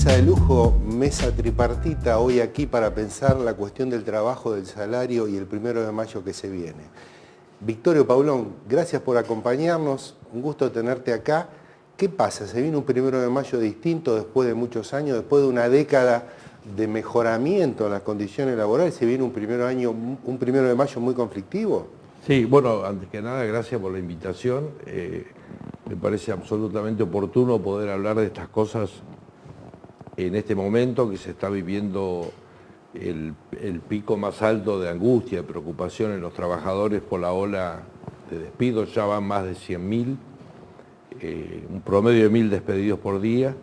mesa de lujo, mesa tripartita, hoy aquí para pensar la cuestión del trabajo, del salario y el 1 de mayo que se viene. Victorio Paulón, gracias por acompañarnos, un gusto tenerte acá. ¿Qué pasa? ¿Se viene un 1 de mayo distinto después de muchos años, después de una década de mejoramiento en las condiciones laborales? ¿Se viene un 1 de mayo muy conflictivo? Sí, bueno, antes que nada, gracias por la invitación. Me parece absolutamente oportuno poder hablar de estas cosas en este momento que se está viviendo el pico más alto de angustia, de preocupación en los trabajadores por la ola de despidos. Ya van más de 100.000, un promedio de 1.000 despedidos por día.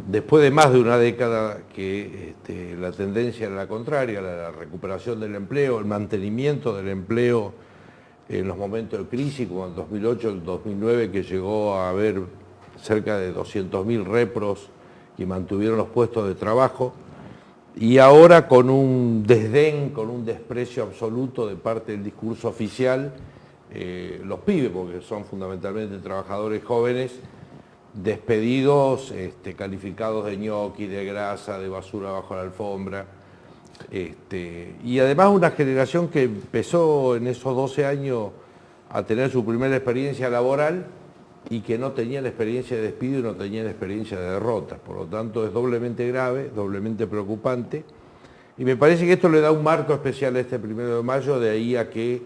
Después de más de una década que la tendencia era la contraria, la recuperación del empleo, el mantenimiento del empleo en los momentos de crisis, como el 2008, el 2009, que llegó a haber cerca de 200.000 repros que mantuvieron los puestos de trabajo, y ahora con un desdén, con un desprecio absoluto de parte del discurso oficial, los pibes, porque son fundamentalmente trabajadores jóvenes, despedidos, calificados de ñoqui, de grasa, de basura bajo la alfombra. Y además una generación que empezó en esos 12 años a tener su primera experiencia laboral y que no tenía la experiencia de despido y no tenía la experiencia de derrotas. Por lo tanto, es doblemente grave, doblemente preocupante. Y me parece que esto le da un marco especial a este 1 de mayo, de ahí a que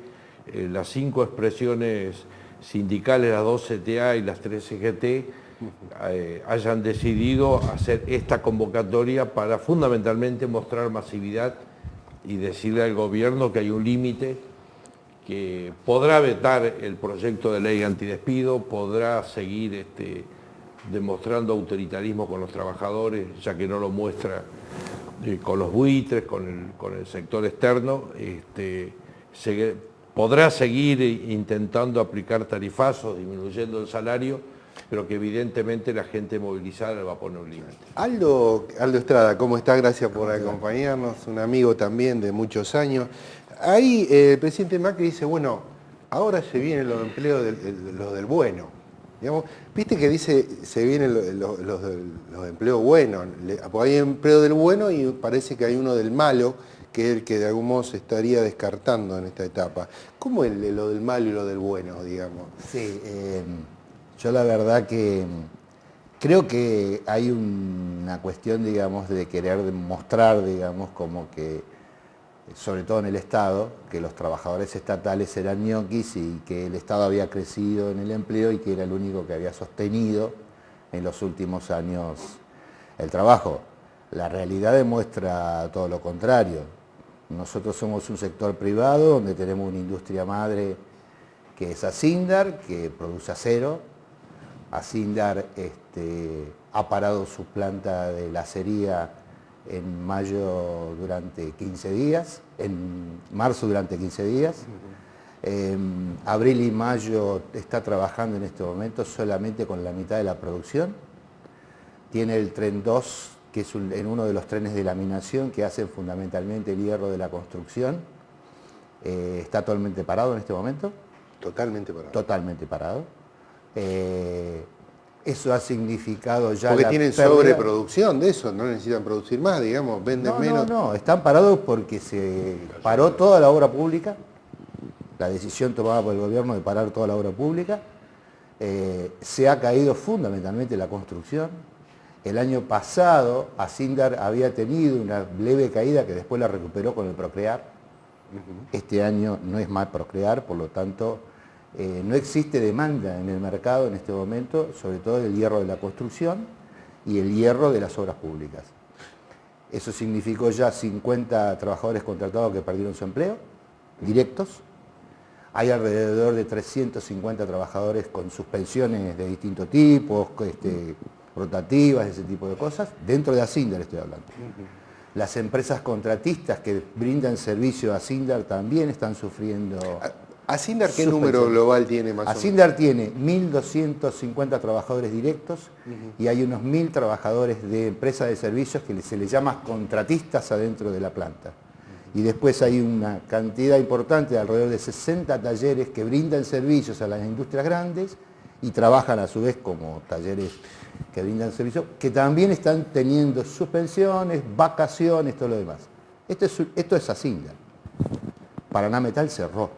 las 5 expresiones sindicales, las 2 CTA y las 3 CGT, hayan decidido hacer esta convocatoria para fundamentalmente mostrar masividad y decirle al gobierno que hay un límite, que podrá vetar el proyecto de ley antidespido, podrá seguir demostrando autoritarismo con los trabajadores, ya que no lo muestra con los buitres, con el sector externo, podrá seguir intentando aplicar tarifazos, disminuyendo el salario, pero que evidentemente la gente movilizada le va a poner un límite. Aldo Estrada, ¿cómo está? Gracias por acompañarnos, un amigo también de muchos años. Ahí el presidente Macri dice, bueno, ahora se vienen los empleos los del bueno. Digamos, viste que dice, se vienen los empleos buenos, porque hay empleo del bueno y parece que hay uno del malo, que es el que de algún modo se estaría descartando en esta etapa. ¿Cómo es lo del malo y lo del bueno, digamos? Sí, yo la verdad que creo que hay una cuestión, digamos, de querer mostrar, digamos, como que, sobre todo en el Estado, que los trabajadores estatales eran ñoquis y que el Estado había crecido en el empleo y que era el único que había sostenido en los últimos años el trabajo. La realidad demuestra todo lo contrario. Nosotros somos un sector privado donde tenemos una industria madre que es Asindar, que produce acero. Asindar ha parado su planta de lacería en mayo durante 15 días, en marzo durante 15 días. Abril y mayo está trabajando en este momento solamente con la mitad de la producción. Tiene el tren 2, que es en uno de los trenes de laminación que hacen fundamentalmente el hierro de la construcción. Está totalmente parado en este momento. Totalmente parado. Totalmente parado. Eso ha significado ya porque la tienen pérdida. Sobreproducción de eso, no necesitan producir más, digamos, venden menos. No, están parados porque se paró toda la obra pública, la decisión tomada por el gobierno de parar toda la obra pública, se ha caído fundamentalmente la construcción. El año pasado Asindar había tenido una leve caída que después la recuperó con el Procrear. Este año no es más Procrear, por lo tanto no existe demanda en el mercado en este momento, sobre todo del hierro de la construcción y el hierro de las obras públicas. Eso significó ya 50 trabajadores contratados que perdieron su empleo, directos. Hay alrededor de 350 trabajadores con suspensiones de distintos tipos, rotativas, ese tipo de cosas, dentro de Asindar estoy hablando. Las empresas contratistas que brindan servicio a Asindar también están sufriendo. ¿Asindar qué número global tiene más o menos? Asindar tiene 1.250 trabajadores directos y hay unos 1.000 trabajadores de empresas de servicios que se les llama contratistas adentro de la planta. Y después hay una cantidad importante, alrededor de 60 talleres que brindan servicios a las industrias grandes y trabajan a su vez como talleres que brindan servicio, que también están teniendo suspensiones, vacaciones, todo lo demás. Esto es Asindar. Paraná Metal cerró.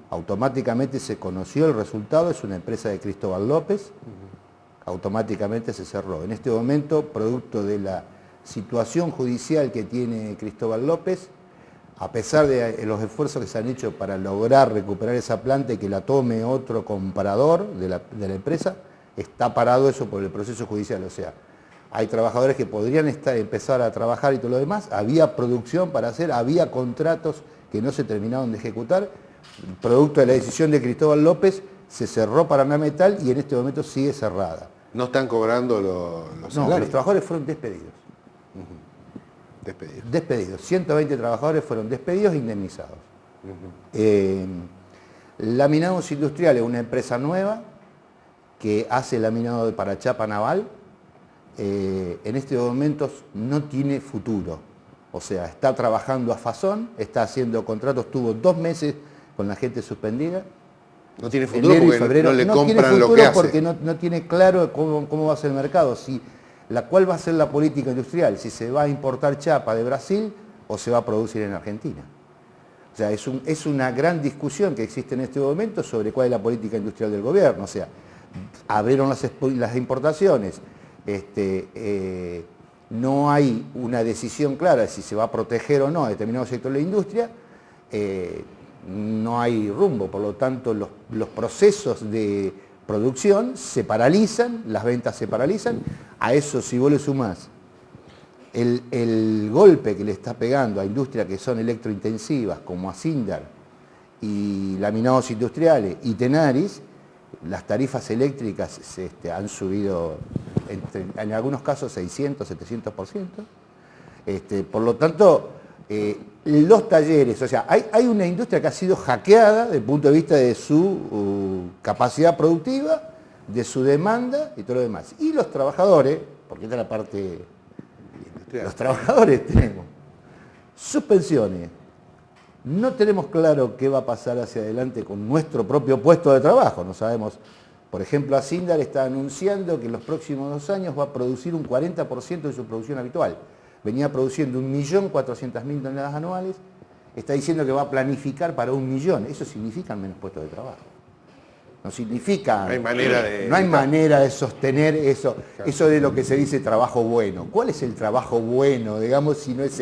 Automáticamente se conoció el resultado, es una empresa de Cristóbal López, automáticamente se cerró. En este momento, producto de la situación judicial que tiene Cristóbal López, a pesar de los esfuerzos que se han hecho para lograr recuperar esa planta y que la tome otro comprador de la empresa, está parado eso por el proceso judicial. O sea, hay trabajadores que podrían empezar a trabajar y todo lo demás, había producción para hacer, había contratos que no se terminaron de ejecutar. Producto de la decisión de Cristóbal López, se cerró Paraná Metal y en este momento sigue cerrada. ¿No están cobrando los salarios? No, los trabajadores fueron despedidos. Despedidos. 120 trabajadores fueron despedidos e indemnizados. Laminados Industriales, una empresa nueva que hace laminado para chapa naval, en este momento no tiene futuro. O sea, está trabajando a fazón, está haciendo contratos, tuvo 2 meses con la gente suspendida. No tiene futuro porque no le compran lo que hace. Porque no tiene claro cómo va a ser el mercado. ¿Cuál va a ser la política industrial? Si se va a importar chapa de Brasil o se va a producir en Argentina. O sea, es una gran discusión que existe en este momento sobre cuál es la política industrial del gobierno. O sea, abrieron las importaciones, no hay una decisión clara de si se va a proteger o no a determinado sector de la industria, no hay rumbo, por lo tanto los procesos de producción se paralizan, las ventas se paralizan. A eso, si vos le sumás el golpe que le está pegando a industrias que son electrointensivas como Asindar y Laminados Industriales y Tenaris, las tarifas eléctricas han subido en algunos casos 600, 700%. Por lo tanto, los talleres, o sea, hay una industria que ha sido hackeada desde el punto de vista de su capacidad productiva, de su demanda y todo lo demás. Y los trabajadores, porque esta es la parte industrial, los trabajadores tenemos suspensiones. No tenemos claro qué va a pasar hacia adelante con nuestro propio puesto de trabajo. No sabemos. Por ejemplo, Asindar está anunciando que en los próximos 2 años va a producir un 40% de su producción habitual. Venía produciendo 1.400.000 toneladas anuales. Está diciendo que va a planificar para 1 millón. Eso significa menos puestos de trabajo. No significa... No hay manera de sostener eso, claro. Eso de lo que se dice trabajo bueno. ¿Cuál es el trabajo bueno, digamos, si no es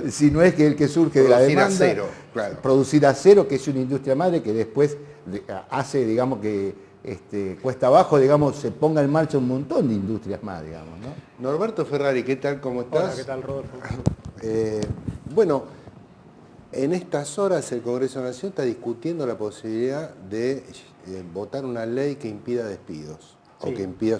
si no es que el que surge de la demanda? Acero, claro. Producir acero, que es una industria madre que después hace, digamos, que cuesta abajo, digamos, se ponga en marcha un montón de industrias más, digamos, ¿no? Norberto Ferrari, ¿qué tal? ¿Cómo estás? Hola, ¿qué tal, Rodolfo? Bueno, en estas horas el Congreso Nacional está discutiendo la posibilidad de votar una ley que impida despidos. Sí. O que impida...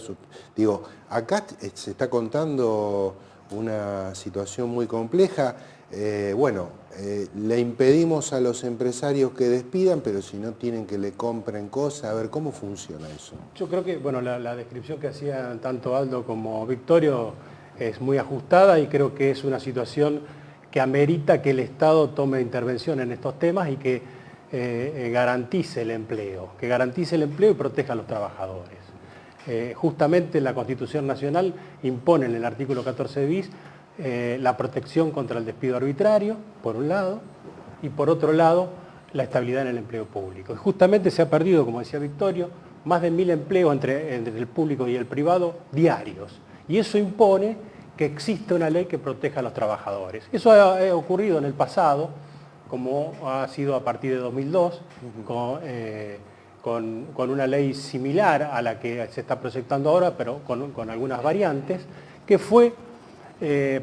Digo, acá se está contando una situación muy compleja. Le impedimos a los empresarios que despidan, pero si no tienen que le compren cosas, a ver, ¿cómo funciona eso? Yo creo que, bueno, la descripción que hacían tanto Aldo como Victorio es muy ajustada y creo que es una situación que amerita que el Estado tome intervención en estos temas y que garantice el empleo, y proteja a los trabajadores. Justamente la Constitución Nacional impone en el artículo 14 bis la protección contra el despido arbitrario, por un lado, y por otro lado, la estabilidad en el empleo público. Y justamente se ha perdido, como decía Victorio, más de 1.000 empleos entre el público y el privado diarios. Y eso impone que exista una ley que proteja a los trabajadores. Eso ha ocurrido en el pasado, como ha sido a partir de 2002, con una ley similar a la que se está proyectando ahora, pero con algunas variantes, que fue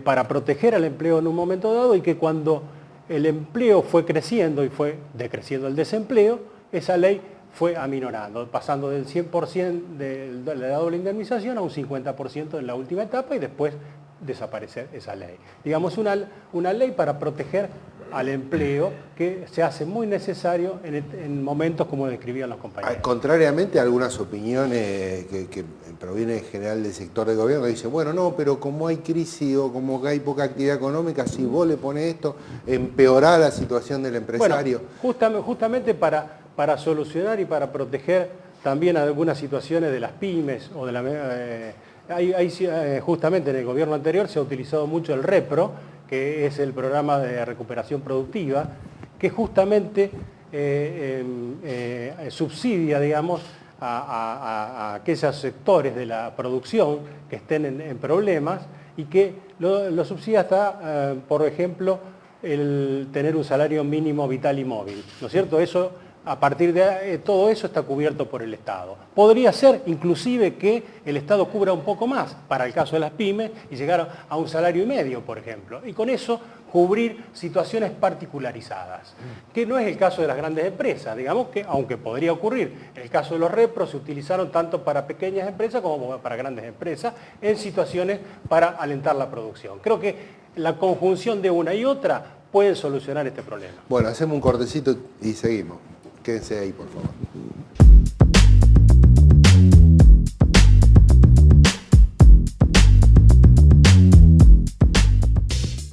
para proteger al empleo en un momento dado y que cuando el empleo fue creciendo y fue decreciendo el desempleo, esa ley fue aminorando, pasando del 100% de la doble indemnización a un 50% en la última etapa y después desaparecer esa ley. Digamos, una ley para proteger al empleo que se hace muy necesario en momentos como describían los compañeros. Contrariamente a algunas opiniones que provienen en general del sector de gobierno, dice, bueno, no, pero como hay crisis o como hay poca actividad económica, si vos le pones esto, empeorá la situación del empresario. Bueno, justamente para solucionar y para proteger también algunas situaciones de las pymes o de la... justamente en el gobierno anterior se ha utilizado mucho el REPRO, que es el programa de recuperación productiva, que justamente subsidia, digamos, a aquellos sectores de la producción que estén en problemas y que lo subsidia hasta, por ejemplo, el tener un salario mínimo vital y móvil, ¿no es cierto? Eso, a partir de todo eso está cubierto por el Estado. Podría ser inclusive que el Estado cubra un poco más para el caso de las pymes y llegar a un salario y medio, por ejemplo, y con eso cubrir situaciones particularizadas, que no es el caso de las grandes empresas, digamos que, aunque podría ocurrir, en el caso de los repros se utilizaron tanto para pequeñas empresas como para grandes empresas en situaciones para alentar la producción. Creo que la conjunción de una y otra puede solucionar este problema. Bueno, hacemos un cortecito y seguimos. Quédense ahí, por favor.